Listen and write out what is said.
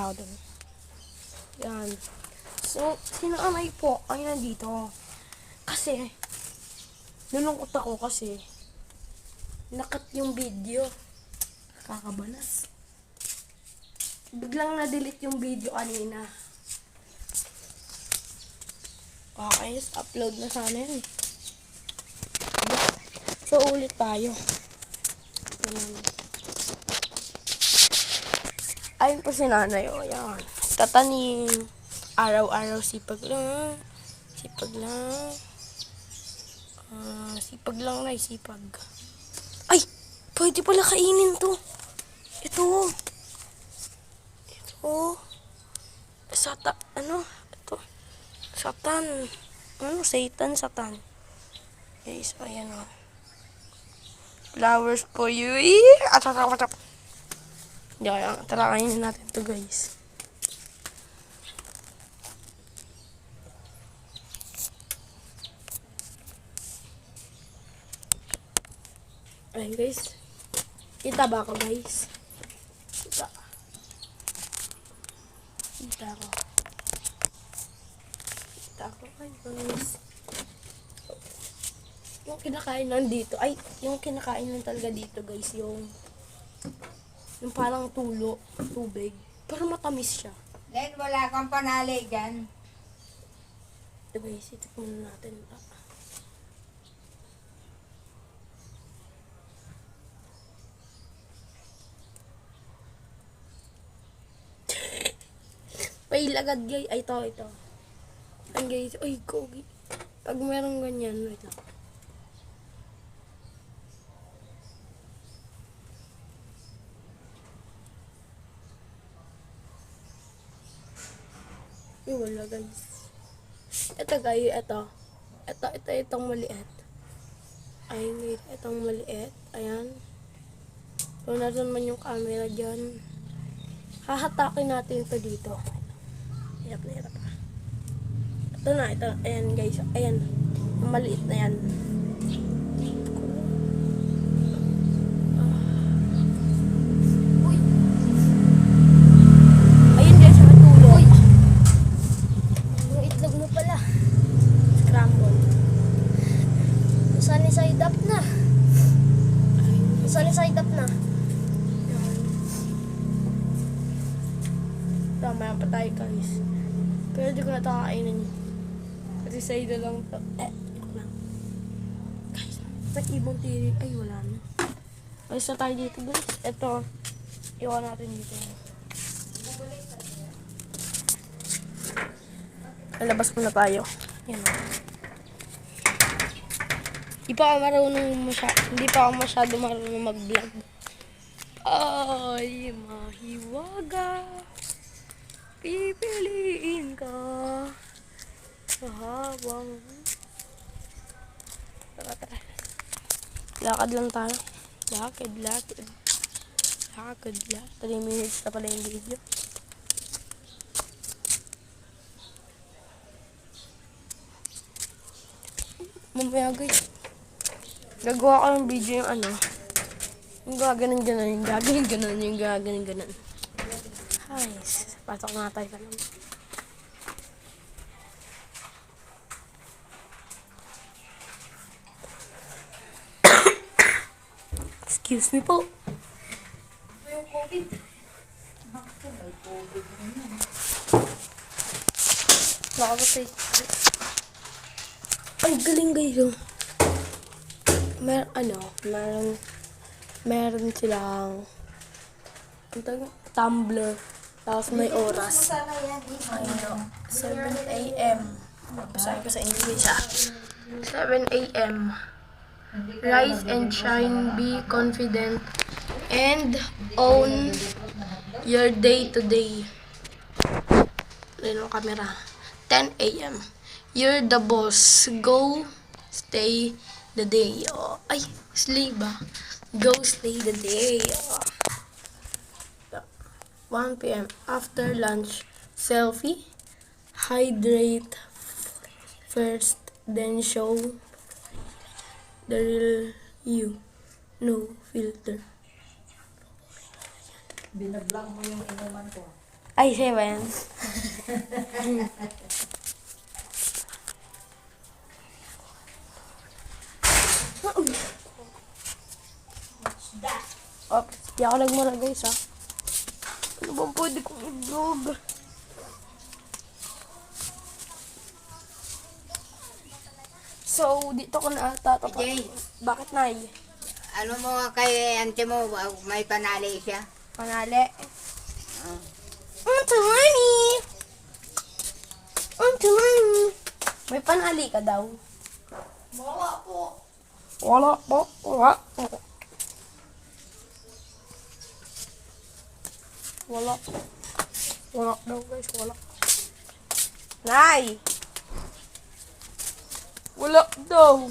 ako dun. Yan. So, sinanay po ay nandito. Kasi, nalungkot ako kasi nakat yung video. Kakabanas. Biglang na-delete yung video kanina. Okay, upload na sana yun. So, ulit tayo. Ayun po si nanay. O, yan. Tatanim. Araw-araw sipag lang. Sipag lang. Sipag lang na sipag. Ay! Pwede pala kainin to. Ito. Ito. Satan. Satan, satan. Guys, ayan o. Flowers for you. Atap. Yan, tara kainin natin to, guys. Ayan, guys. Kita ba ako, guys? Kita ako. Guys. Yung kinakain lang dito, yung kinakain lang talaga dito, guys, yung parang tubig. Pero matamis siya. Len, wala kang panali dyan. Ito, guys, itikman natin. May lagad, guys. Ay, ito. Ay, guys. Ay, gogi. Pag merong ganyan, wait lang. Ay, wala, guys. Ito, guys. Itong maliit. Ay, wait. Itong maliit. Ayan. So, natin man yung camera dyan. Hahatakin natin ito dito. Hirap na. Ito. Ayan, guys. Ayan. Yung maliit na yan. Uy! Ayun, guys. Ang tulo. Uy! Yung itlog mo pala. Scramble. Sunny side up na. Sunny side up na. Tama pa tayo, guys. Pero di ko na ito kakainin. Kasi side lang ito. Joke lang. Guys, may ibang tiri. Ay, wala na. Alis na tayo dito, guys. Ito. Iwan natin dito. Lalabas muna tayo. Yan o. Hindi pa ako masyado marunong mag-vlog. Ay, mahiwaga. Pipiliin ka sa habang. Tara. Lakad lang tayo. Lakad. 3 minutes na pala yung video. Mamaya, guys. Gagawa ko ng video yung yung gaganon. Guys, pasok na tayo sa naman. Excuse me po. Yung COVID. Nakakatay. Ay, galing, guys. Meron silang tumbler. Tapos may oras. Ayun, 7 a.m. Basahin ko sa English, 7 a.m. Rise and shine, be confident, and own your day to day. Ayun ang camera. 10 a.m. You're the boss. Go stay the day. Oh, ay, slay ba? Go stay the day. 1 p.m. After lunch, selfie, hydrate first, then show the real you. No filter. Binablog mo yung inuman ko. Ay, 7. Oops, di ako nagmura guys ha. Ano bang pwede kong i-vlog? So, dito ko na ata tapos. Jay. Bakit, Nay? Ano mo kay auntie mo, may panali siya? Panali. Oh. Auntie Lenny! Auntie Lenny! May panali ka daw? Wala po. Wala po. Wala po. Wala. Wala daw guys, wala. Nay! Wala daw.